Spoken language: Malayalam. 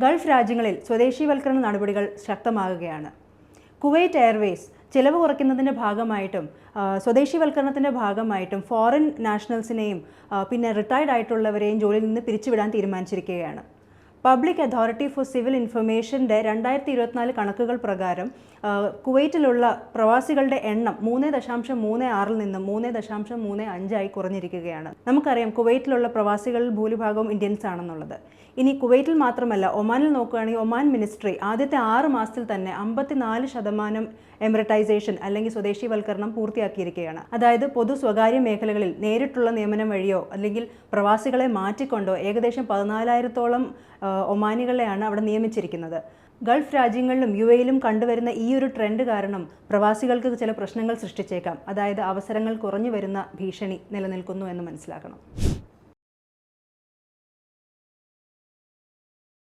ഗൾഫ് രാജ്യങ്ങളിൽ സ്വദേശീവൽക്കരണ നടപടികൾ ശക്തമാകുകയാണ്. കുവൈറ്റ് എയർവേസ് ചിലവ് കുറയ്ക്കുന്നതിൻ്റെ ഭാഗമായിട്ടും സ്വദേശീവൽക്കരണത്തിൻ്റെ ഭാഗമായിട്ടും ഫോറിൻ നാഷണൽസിനെയും പിന്നെ റിട്ടയർഡ് ആയിട്ടുള്ളവരെയും ജോലിയിൽ നിന്ന് പിരിച്ചുവിടാൻ തീരുമാനിച്ചിരിക്കുകയാണ്. പബ്ലിക് അതോറിറ്റി ഫോർ സിവിൽ ഇൻഫർമേഷൻ്റെ 2024 കണക്കുകൾ പ്രകാരം കുവൈറ്റിലുള്ള പ്രവാസികളുടെ എണ്ണം 3.36 നിന്നും 3.35 കുറഞ്ഞിരിക്കുകയാണ്. നമുക്കറിയാം കുവൈറ്റിലുള്ള പ്രവാസികളിൽ ഭൂരിഭാഗവും ഇന്ത്യൻസ് ആണെന്നുള്ളത്. ഇനി കുവൈറ്റിൽ മാത്രമല്ല, ഒമാനിൽ നോക്കുകയാണെങ്കിൽ ഒമാൻ മിനിസ്ട്രി ആദ്യത്തെ 6 മാസത്തിൽ തന്നെ 54% എമിററ്റൈസേഷൻ അല്ലെങ്കിൽ സ്വദേശീവൽക്കരണം പൂർത്തിയാക്കിയിരിക്കുകയാണ്. അതായത് പൊതു സ്വകാര്യ മേഖലകളിൽ നേരിട്ടുള്ള നിയമനം വഴിയോ അല്ലെങ്കിൽ പ്രവാസികളെ മാറ്റിക്കൊണ്ടോ ഏകദേശം 14,000-ഓളം ഒമാനികളെയാണ് അവിടെ നിയമിച്ചിരിക്കുന്നത്. ഗൾഫ് രാജ്യങ്ങളിലും UAE-യിലും കണ്ടുവരുന്ന ഈ ഒരു ട്രെൻഡ് കാരണം പ്രവാസികൾക്ക് ചില പ്രശ്നങ്ങൾ സൃഷ്ടിച്ചേക്കാം. അതായത് അവസരങ്ങൾ കുറഞ്ഞു വരുന്ന ഭീഷണി നിലനിൽക്കുന്നു എന്ന് മനസ്സിലാക്കണം.